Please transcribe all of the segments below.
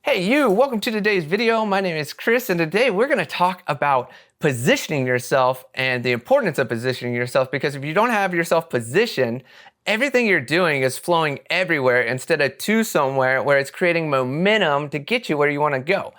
Hey you, welcome to today's video. My name is Chris, and today we're going to talk about positioning yourself and the importance of positioning yourself, because if you don't have yourself positioned, everything you're doing is flowing everywhere instead of to somewhere where it's creating momentum to get you where you want to go.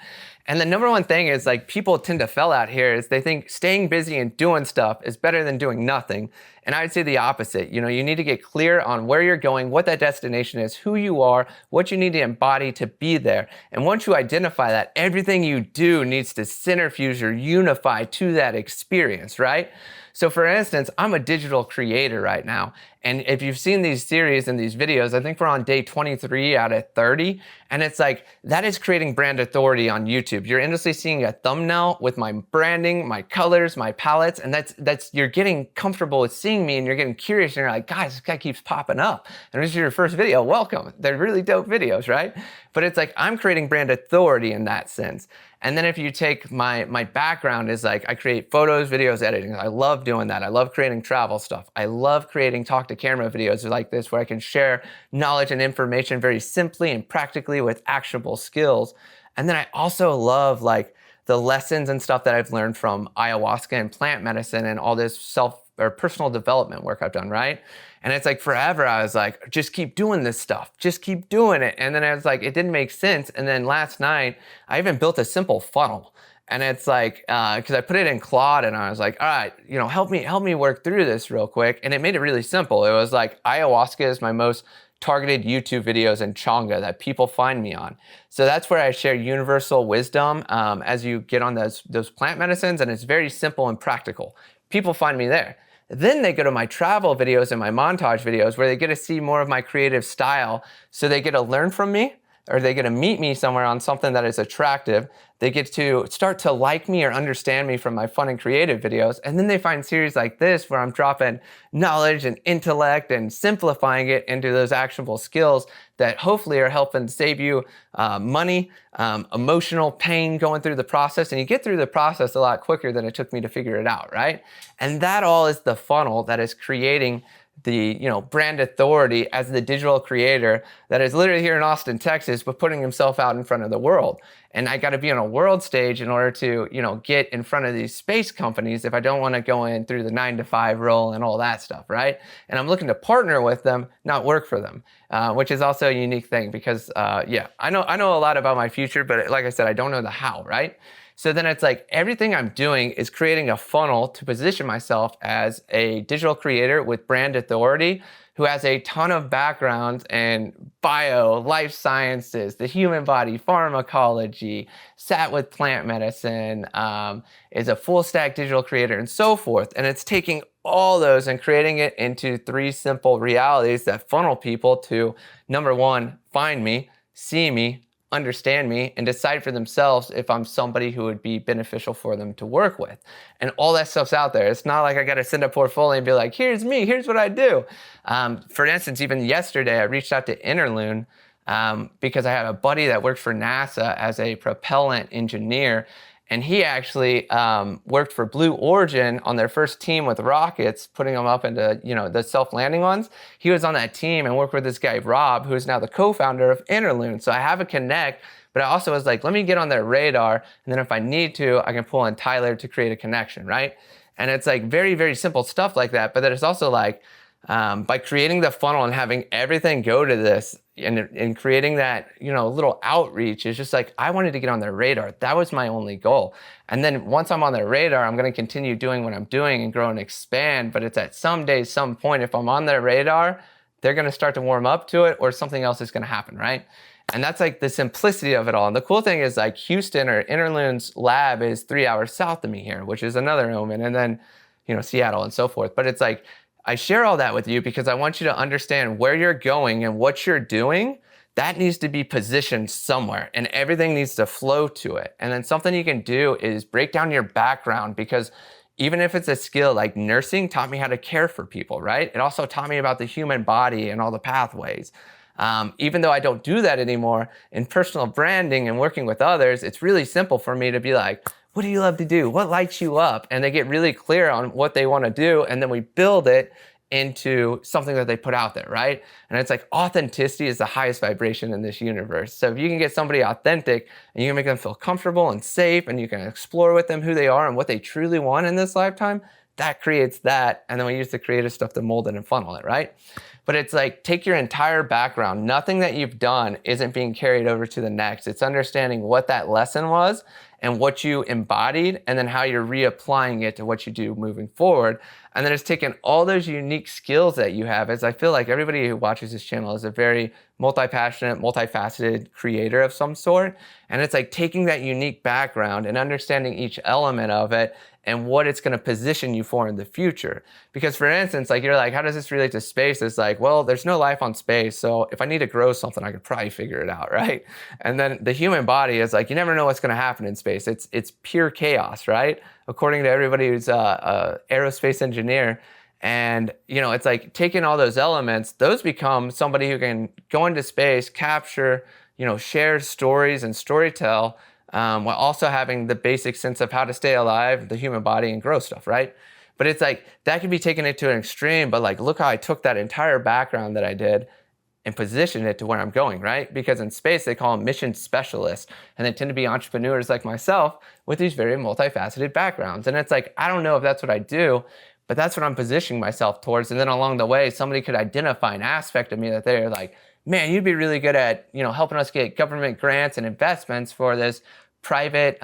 And the number one thing is, like, people tend to fail out here is they think staying busy and doing stuff is better than doing nothing. And I would say the opposite. You know, you need to get clear on where you're going, what that destination is, who you are, what you need to embody to be there. And once you identify that, everything you do needs to centrifuge or unify to that experience, right? So for instance, I'm a digital creator right now. And if you've seen these series and these videos, I think we're on day 23 out of 30. And it's like, that is creating brand authority on YouTube. You're endlessly seeing a thumbnail with my branding, my colors, my palettes. And that's you're getting comfortable with seeing me and you're getting curious. And you're like, guys, this guy keeps popping up. And this is your first video, welcome. They're really dope videos, right? But it's like, I'm creating brand authority in that sense. And then if you take my background is like, I create photos, videos, editing. I love doing that. I love creating travel stuff. I love creating talk to camera videos like this, where I can share knowledge and information very simply and practically with actionable skills. And then I also love like the lessons and stuff that I've learned from ayahuasca and plant medicine and all this self or personal development work I've done, right? And it's like forever I was like, just keep doing this stuff, just keep doing it. And then I was like, it didn't make sense. And then last night, I even built a simple funnel. And it's like, because I put it in Claude and I was like, all right, you know, help me work through this real quick. And it made it really simple. It was like, ayahuasca is my most targeted YouTube videos and Changa that people find me on. So that's where I share universal wisdom as you get on those plant medicines. And it's very simple and practical. People find me there. Then they go to my travel videos and my montage videos, where they get to see more of my creative style. So they get to learn from me, or they get to meet me somewhere on something that is attractive. They get to start to like me or understand me from my fun and creative videos. And then they find series like this, where I'm dropping knowledge and intellect and simplifying it into those actionable skills that hopefully are helping save you money, emotional pain going through the process. And you get through the process a lot quicker than it took me to figure it out, right? And that all is the funnel that is creating the brand authority as the digital creator that is literally here in Austin, Texas, but putting himself out in front of the world. And I got to be on a world stage in order to get in front of these space companies if I don't want to go in through the 9-to-5 role and all that stuff, right? And I'm looking to partner with them, not work for them, which is also a unique thing because I know a lot about my future, but like I said, I don't know the how, right? So then it's like everything I'm doing is creating a funnel to position myself as a digital creator with brand authority who has a ton of backgrounds in bio, life sciences, the human body, pharmacology, sat with plant medicine, is a full stack digital creator and so forth. And it's taking all those and creating it into 3 simple realities that funnel people to, number 1, find me, see me, understand me, and decide for themselves if I'm somebody who would be beneficial for them to work with. And all that stuff's out there. It's not like I got to send a portfolio and be like, here's me, here's what I do. For instance, even yesterday, I reached out to Interloon because I had a buddy that worked for NASA as a propellant engineer. And he actually worked for Blue Origin on their first team with rockets, putting them up into, the self-landing ones. He was on that team and worked with this guy, Rob, who is now the co-founder of Interloon. So I have a connect, but I also was like, let me get on their radar. And then if I need to, I can pull in Tyler to create a connection, right? And it's like very, very simple stuff like that. But then it's also like, by creating the funnel and having everything go to this and creating that, little outreach is just like, I wanted to get on their radar. That was my only goal. And then once I'm on their radar, I'm going to continue doing what I'm doing and grow and expand. But it's at some day, some point, if I'm on their radar, they're going to start to warm up to it or something else is going to happen, right? And that's like the simplicity of it all. And the cool thing is like Houston or Interloon's lab is 3 hours south of me here, which is another omen. And then, Seattle and so forth. But it's like, I share all that with you because I want you to understand where you're going and what you're doing. That needs to be positioned somewhere and everything needs to flow to it. And then something you can do is break down your background, because even if it's a skill like nursing taught me how to care for people, right? It also taught me about the human body and all the pathways. Even though I don't do that anymore in personal branding and working with others, it's really simple for me to be like, what do you love to do? What lights you up? And they get really clear on what they want to do. And then we build it into something that they put out there, right? And it's like authenticity is the highest vibration in this universe. So if you can get somebody authentic and you can make them feel comfortable and safe, and you can explore with them who they are and what they truly want in this lifetime, that creates that. And then we use the creative stuff to mold it and funnel it, right? But it's like, take your entire background. Nothing that you've done isn't being carried over to the next. It's understanding what that lesson was and what you embodied, and then how you're reapplying it to what you do moving forward. And then it's taking all those unique skills that you have, as I feel like everybody who watches this channel is a very multi-passionate, multifaceted creator of some sort. And it's like taking that unique background and understanding each element of it and what it's going to position you for in the future. Because for instance, like, you're like, how does this relate to space? It's like, well, there's no life on space. So if I need to grow something, I could probably figure it out, right? And then the human body is like, you never know what's going to happen in space. It's pure chaos, right? According to everybody who's a aerospace engineer. And, you know, it's like taking all those elements, those become somebody who can go into space, capture, you know, share stories and storytell, while also having the basic sense of how to stay alive, the human body, and grow stuff, right? But it's like, that can be taken into an extreme, but like, look how I took that entire background that I did and position it to where I'm going, right? Because in space, they call them mission specialists, and they tend to be entrepreneurs like myself with these very multifaceted backgrounds. And it's like, I don't know if that's what I do, but that's what I'm positioning myself towards. And then along the way, somebody could identify an aspect of me that they're like, man, you'd be really good at, you know, helping us get government grants and investments for this private,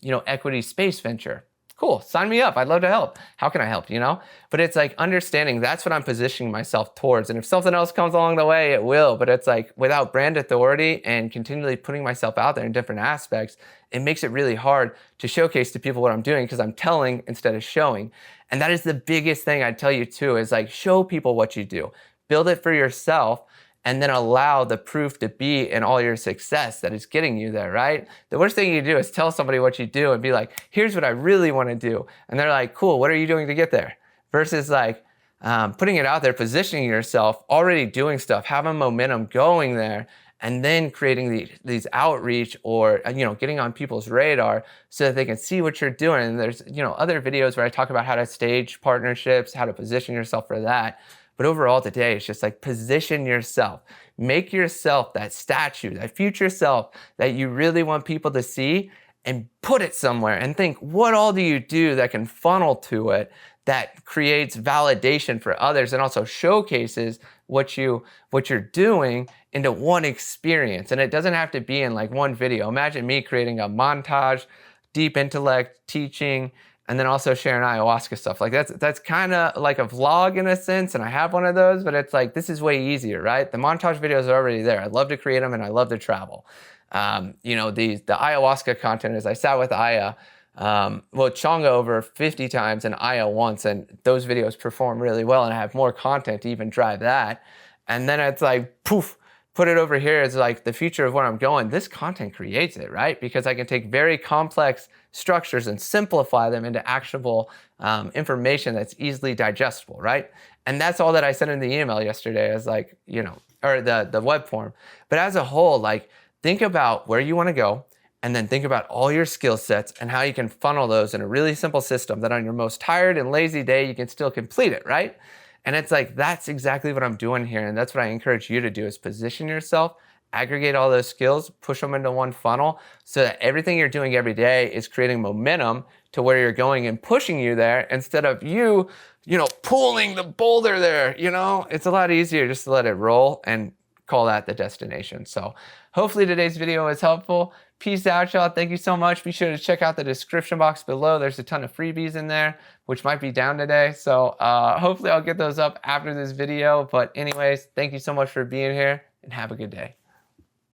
you know, equity space venture. Cool, sign me up. I'd love to help. How can I help, you know? But it's like understanding that's what I'm positioning myself towards. And if something else comes along the way, it will. But it's like, without brand authority and continually putting myself out there in different aspects, it makes it really hard to showcase to people what I'm doing, because I'm telling instead of showing. And that is the biggest thing I'd tell you too, is like, show people what you do. Build it for yourself, and then allow the proof to be in all your success that is getting you there, right? The worst thing you do is tell somebody what you do and be like, here's what I really want to do. And they're like, cool, what are you doing to get there? Versus like putting it out there, positioning yourself, already doing stuff, having momentum going there, and then creating these outreach, or, you know, getting on people's radar so that they can see what you're doing. And there's, you know, other videos where I talk about how to stage partnerships, how to position yourself for that. But overall today, it's just like, position yourself. Make yourself that statue, that future self that you really want people to see, and put it somewhere and think, what all do you do that can funnel to it, that creates validation for others and also showcases what you're doing into one experience. And it doesn't have to be in like one video. Imagine me creating a montage, deep intellect, teaching, and then also sharing ayahuasca stuff. Like that's kind of like a vlog in a sense, and I have one of those, but it's like, this is way easier, right? The montage videos are already there. I love to create them, and I love to travel. You know, the ayahuasca content is, I sat with Aya, Changa over 50 times and Aya once, and those videos perform really well, and I have more content to even drive that. And then it's like, poof, put it over here. It's like the future of where I'm going. This content creates it, right? Because I can take very complex structures and simplify them into actionable information that's easily digestible, right? And that's all that I sent in the email yesterday, as like, you know, or the web form. But as a whole, like, think about where you want to go, and then think about all your skill sets and how you can funnel those in a really simple system that on your most tired and lazy day, you can still complete it, right? And it's like, that's exactly what I'm doing here. And that's what I encourage you to do, is position yourself, aggregate all those skills, push them into one funnel, so that everything you're doing every day is creating momentum to where you're going and pushing you there, instead of you know, pulling the boulder there. You know, it's a lot easier just to let it roll and call that the destination. So hopefully today's video was helpful. Peace out, y'all. Thank you so much. Be sure to check out the description box below. There's a ton of freebies in there, which might be down today. So hopefully I'll get those up after this video. But anyways, thank you so much for being here, and have a good day.